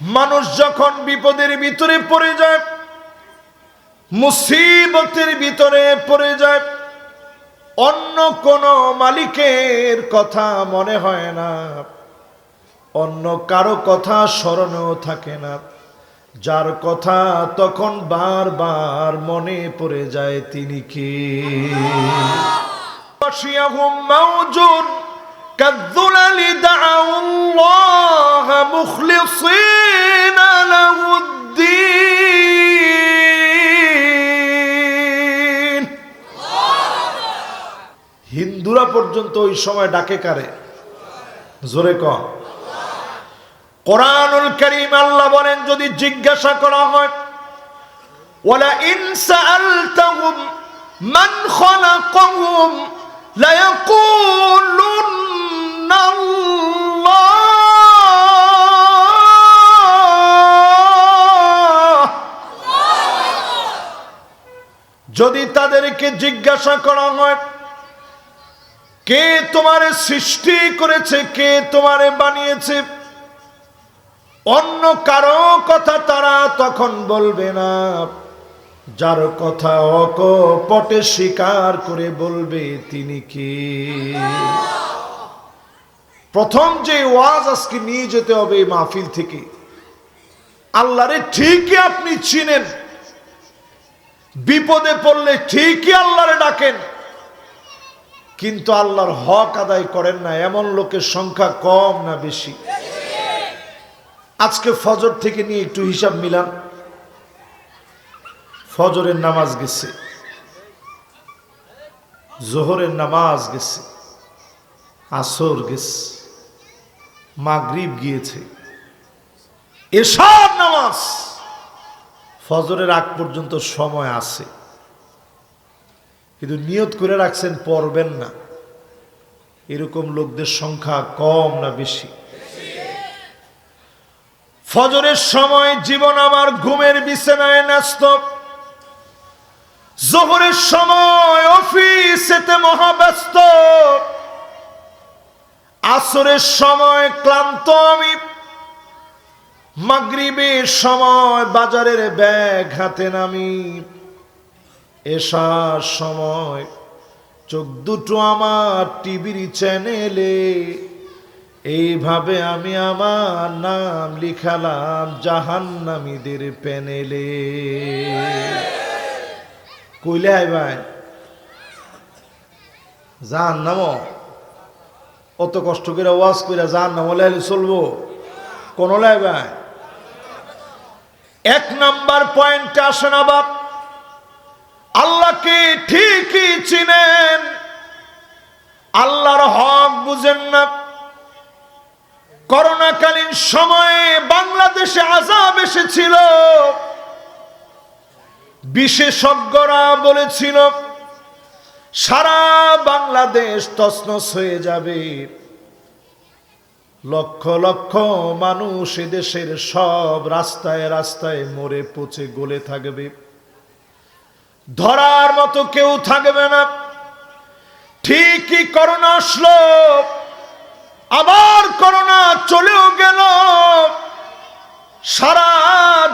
মানুষ যখন বিপদের ভিতরে পড়ে যায়, মুসিবতের ভিতরে পড়ে যায়, অন্য কোন মালিকের কথা মনে হয় না, অন্য কারো কথা স্মরণেও থাকে না। যার কথা তখন বারবার মনে পড়ে যায় তিনি কে? كالذلل دعوا الله مخلصين له الدين। হিন্দুরা পর্যন্ত ওই সময় ডাকে কারে? জোরে কর। কোরআনুল কারীম আল্লাহ বলেন, যদি জিজ্ঞাসা করা হয়, ওয়ালা ইন সাআলতাহুম মান খালাকাহুম লায়াকুলুন্না আল্লাহ। যদি তাদেরকে জিজ্ঞাসা করা হয় কে তোমারে সৃষ্টি করেছে, কে তোমারে বানিয়েছে, অন্য কারো কথা তারা তখন বলবে না। যার কথা অকপটে স্বীকার করে বলবে তিনি কে? প্রথম যে ওয়াজ আজকে নিয়ে যেতে হবে এই মাহফিল থেকে, আল্লাহরে ঠিকই আপনি চিনেন, বিপদে পড়লে ঠিকই আল্লাহরে ডাকেন, কিন্তু আল্লাহর হক আদায় করেন না, এমন লোকের সংখ্যা কম না বেশি? আজকে ফজর থেকে নিয়ে একটু হিসাব মিলান। ফজরের নামাজ গেছে, জোহরের নামাজ গেছে, আসর গেছে, মাগরিব গিয়েছে, এশার নামাজ, ফজরের আগ পর্যন্ত সময় আছে, কিন্তু নিয়ত করে রাখছেন পড়বেন না। এরকম লোকদের সংখ্যা কম না বেশি? ফজরের সময় জীবন আমার ঘুমের বিছানায় ন্যস্ত, যোহরের সময় অফিসেতে মহাব্যস্ত, আসরের সময় ক্লান্ত আমি, মাগরিবের সময় বাজারের ব্যাগ হাতে নামি, এশার সময় চোখ দুটো আমার টিভির চ্যানেলে। এইভাবে আমি আমার নাম লিখালাম জাহান্নামীদের প্যানেলে। কইলে আই ভাই জাহান্নাম, অত কষ্ট করে ওয়াজ করে জাহান্নাম লেখলে চলবো? কোন লাই ভাই? এক নাম্বার পয়েন্টে আসেন আবার, আল্লাহকে ঠিকই চিনেন, আল্লাহর হক বুঝেন না। করোনাকালীন সময়ে বাংলাদেশে আযাব এসেছিল, বিশেষজ্ঞরা বলেছিল সারা বাংলাদেশ তছনছ হয়ে যাবে, লক্ষ লক্ষ মানুষ এদেশের সব রাস্তায় রাস্তায় মরে পচে গলে থাকবে, ধরার মতো কেউ থাকবে না। ঠিকই করোনা আসলো, আবার করোনা চলেও গেল, সারা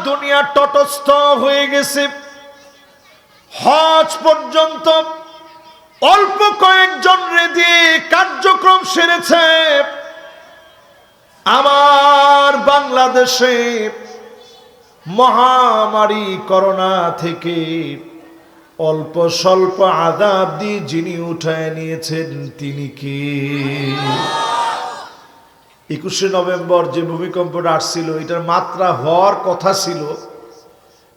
দুনিয়া তটস্থ হয়ে গেছে। হজ পর্যন্ত অল্প কয়েকজন রেডি কার্যক্রম সেরেছে। আমার বাংলাদেশে মহামারী করোনা থেকে অল্প স্বল্প আযাব দিয়ে যিনি উঠায় নিয়েছেন তিনি কি? 21শে নভেম্বর যে ভূমিকম্পটা আসছিল, এটার মাত্রা হওয়ার কথা ছিল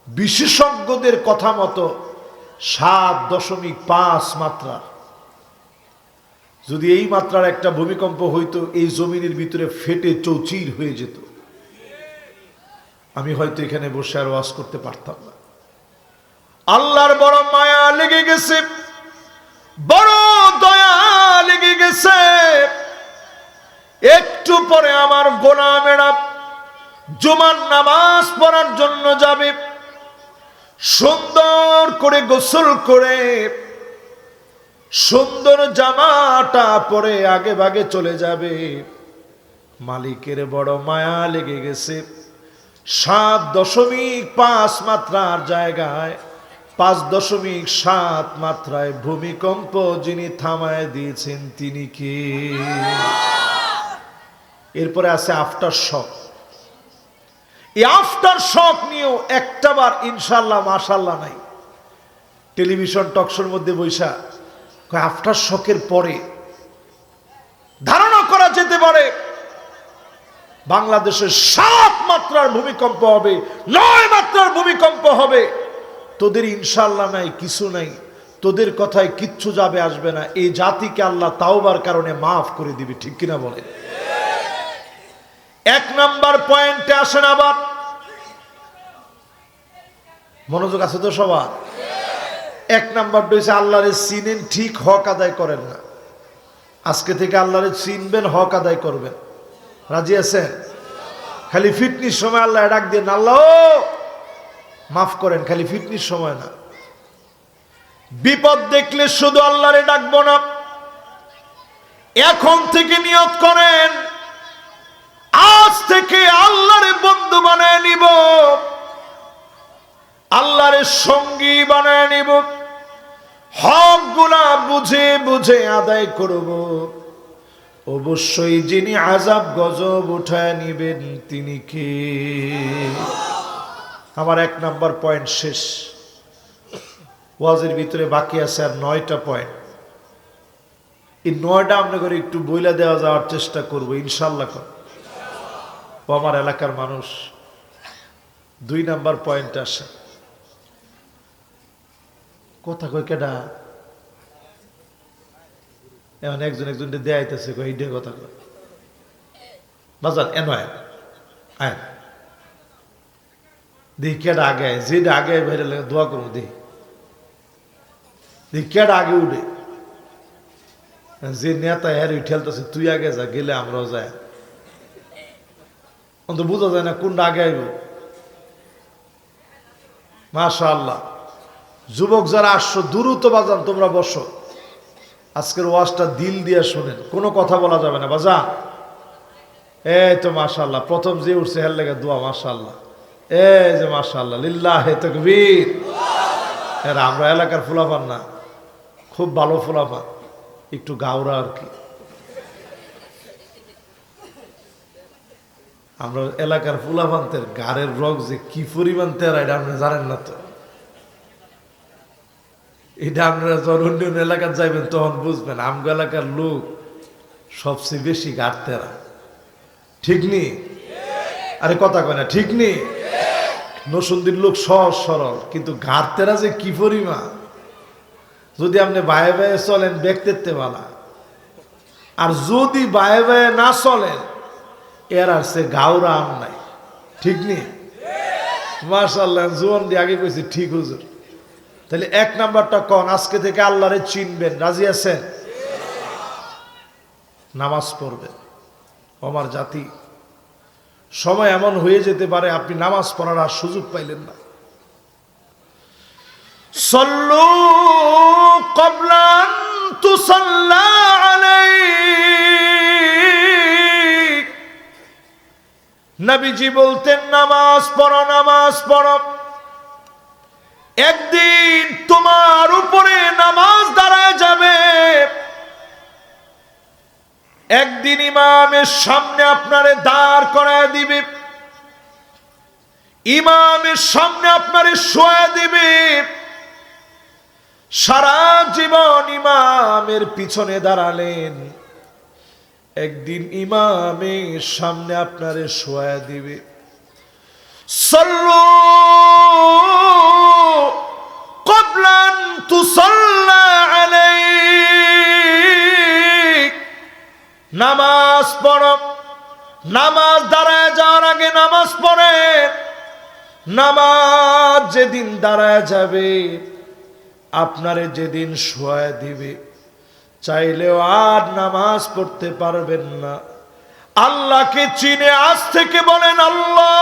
বিশেষজ্ঞদের কথা মতো 7.5 মাত্রা। যদি এই মাত্রার একটা ভূমিকম্প হইতো, এই জমিনের ভিতরে ফেটে চৌচির হয়ে যেত, আমি হয়তো এখানে বসে আর ওয়াজ করতে পারতাম না। আল্লাহর বড় মায়া লেগে গেছে, বড় দয়া লেগে গেছে। একটু পরে আমার গোলামেরা জুমার নামাজ পড়ার জন্য যাবে, সুন্দর করে গোসল করে সুন্দর জামাটা পরে আগে ভাগে চলে যাবে। মালিকের বড় মায়া লেগে গেছে, 7.5 মাত্রার জায়গায় 5.7 মাত্রায় ভূমিকম্প যিনি থামায় দিয়েছেন তিনি কে? এরপরে আছে আফটার শক। এই আফটার শক নিয়েও একটাবার ইনশাল্লাহ মাশাল্লাহ নাই। টেলিভিশন টকশোর মধ্যে বৈশা আফটার শকের পরে ধারণা করা যেতে পারে বাংলাদেশে 7 মাত্রার ভূমিকম্প হবে, 9 মাত্রার ভূমিকম্প হবে। তোদের ইনশাল্লাহ নাই, কিছু নাই, তোদের কথায় কিচ্ছু যাবে আসবে না। এই জাতিকে আল্লাহ তাওবার কারণে মাফ করে দিবে, ঠিক কিনা বলে? 1 নাম্বার পয়েন্টে আসেন। আবার মনোযোগ আছে তো সবার? 1 নাম্বারটা হচ্ছে আল্লাহরে চিনেন ঠিক, হক আদায় করেন না। আজকে থেকে আল্লাহরে চিনবেন, হক আদায় করবেন। রাজি আছেন? খালি ফিটনিস সময় আল্লাহ ডাক দেন, আল্লাহ মাফ করেন, খালি ফিটনিস সময় না। বিপদ দেখলে শুধু আল্লাহরে ডাকবো না, এখন থেকে নিয়ত করেন আজ থেকে আল্লাহরে বন্ধু বানায় নিব, আল্লাহরে সঙ্গী বানায় নিব, হক গুলা বুঝে বুঝে আদায় করব। অবশ্যই যিনি আযাব গজব উঠায় নিবেন তিনি কে? আমার 1 নাম্বার পয়েন্ট শেষ। ওয়াজের ভিতরে বাকি আছে আর 9টা পয়েন্ট। এই 9টা আপনাদের একটু বইলা দেওয়া যাওয়ার চেষ্টা করব ইনশাআল্লাহ। ও আমার এলাকার মানুষ, 2 নাম্বার পয়েন্ট আসে। কথা কই কেডা? এখন একজন একজনকে দেয়াইতেছে, কই এইটা কথা কয় বাজার এন আয় দেখি কেডা আগে, যেটা আগে বাইরে লাগে দোয়া করবো, দেখি কেডা আগে উঠে। যে নেতা হ্যাঁ ঠেলতেছে তুই আগে যা, গেলে আমরাও যাই। অন্ত বোঝা যায় না কোনটা আগে আইব। মাশাআল্লাহ, যুবক যারা আসছো দ্রুত বাজান তোমরা বসো। আজকের ওয়াজটা দিল দিয়ে শোনেন, কোনো কথা বলা যাবে না বাজান। এই তো মাশাআল্লাহ, প্রথম যে উঠছে হের লেগে দোয়া মাশাআল্লাহ। এই যে মাশাআল্লাহ, লিল্লাহে তাকবীর। এরা আমরা এলাকার ফুলাফান না, খুব ভালো ফুলাফান, একটু গাওরা আর কি। আমরা এলাকার ফুলাফানদের গাড়ের রগ যে কি পরিমাণ তেরা এটা আপনি জানেন না তো। এটা আপনারা যখন অন্য অন্য এলাকার যাইবেন তখন বুঝবেন। আমগো এলাকার লোক সবচেয়ে বেশি গাড় তেরা, ঠিক নি? আরে কথা কয় না, ঠিক নি? নসুন্দির লোক সহজ সরল, কিন্তু গাড় তেরা যে কি পরিমাণ। যদি আপনি বায়ে বায়ে চলেন ব্যক্তিত্বে বালা, আর যদি বায়ে বায়ে না চলেন এর আর সে গাওরা আম নাই, ঠিক নি? মাশাআল্লাহ, জোয়ান দিয়ে আগে কইছি ঠিক হুজুর। তাহলে 1 নাম্বারটা কোন? আজকে থেকে আল্লাহরে চিনবেন। রাজি আছেন? নামাজ পড়বেন। আমার জাতি, সময় এমন হয়ে যেতে পারে আপনি নামাজ পড়ার আর সুযোগ পাইলেন না। সল্লু ক্বাবলা আন তুসাল্লা আলাইক। নবীজি বলতেন নামাজ পড়ো, নামাজ পড়ো। একদিন তোমার উপরে নামাজ দাঁড়ায় যাবে, একদিন ইমামের সামনে আপনারে দাঁড় করায় দিবে, ইমামের সামনে আপনারে শোয়া দিবে। সারা জীবন ইমামের পিছনে দাঁড়ালেন, একদিন ইমামের সামনে আপনারে শোয়া দিবে। সাল্লু ক্বাবলা আন তুসাল্লা আলাইক। নামাজ পড়ো, নামাজ দাঁড়ায় যাওয়ার আগে নামাজ পড়ে। নামাজ যেদিন দাঁড়ায় যাবে আপনারে যেদিন শোয়া দিবে, চাইলেও আর নামাজ পড়তে পারবেন না। আল্লাহকে চিনে আজ থেকে বলেন আল্লাহ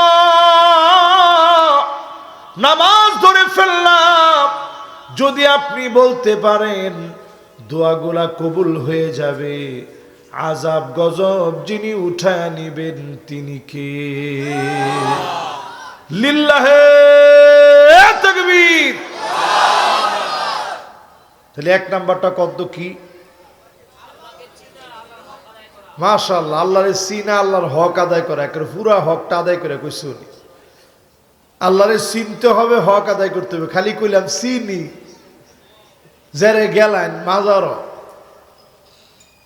নামাজ ধরে ফেললাম। যদি আপনি বলতে পারেন দোয়াগুলা কবুল হয়ে যাবে। আযাব গজব যিনি উঠায় নিবেন তিনি কে? লিল্লাহে তাকবীর। তাহলে এক নাম্বারটা কত কি? মাশাআল্লাহ, আল্লাহরে চিনা, আল্লাহর হক আদায় করা, একেবারে পুরা হকটা আদায় করে কইছে উনি। আল্লাহরে চিনতে হবে, হক আদায় করতে হবে। খালি কইলাম চিনি, যারে গেলেন মাজার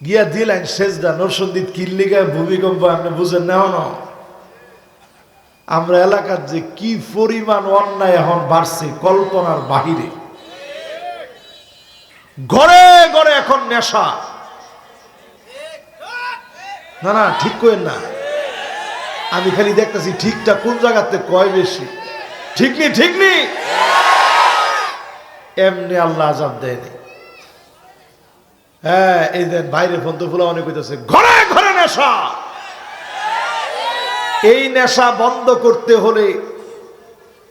গিয়া দিলেন সেজদা, নরসন্দীপ কিল্লিগা ভূমিকম্প, আপনি বুঝেন না? না, আমরা এলাকার যে কি পরিমাণ অন্যায় এখন বাড়ছে কল্পনার বাহিরে। ঘরে ঘরে এখন নেশা। না না, ঠিক করেন না, আমি খালি দেখতেছি ঠিকটা কোন জায়গাতে কয় বেশি। ঠিক নি, ঠিক নি, এমনি আল্লাহ আযাব দেয়নি। হ্যাঁ, এই দেন বাইরে ফোন তো ফুলা অনেক হইতেছে, ঘরে ঘরে নেশা। এই নেশা বন্ধ করতে হলে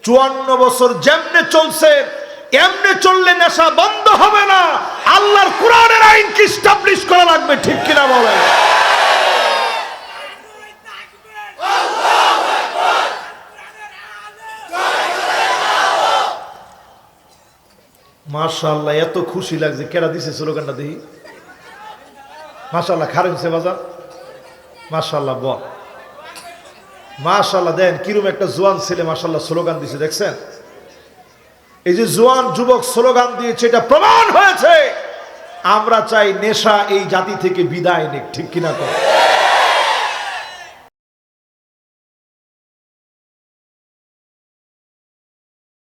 54 বছর যেমনে চলছে এমনে চললে নেশা বন্ধ হবে না। আল্লাহর কোরআনের আইনকে এস্টাবলিশ করা লাগবে, ঠিক কিনা বলেন? মাশাআল্লাহ, এত খুশি লাগছে। কেডা দিছে স্লোগানটা দেখি? মাশাআল্লাহ, খারাপ হয়েছে বাজার। মাশাআল্লাহ, বল। মাশাআল্লাহ, দেন কিরম একটা জোয়ান ছেলে মাশাআল্লাহ স্লোগান দিছে, দেখছেন? এই যে জোয়ান যুবক স্লোগান দিয়েছে, এটা প্রমাণ হয়েছে আমরা চাই নেশা এই জাতি থেকে বিদায় নিক, ঠিক কিনা?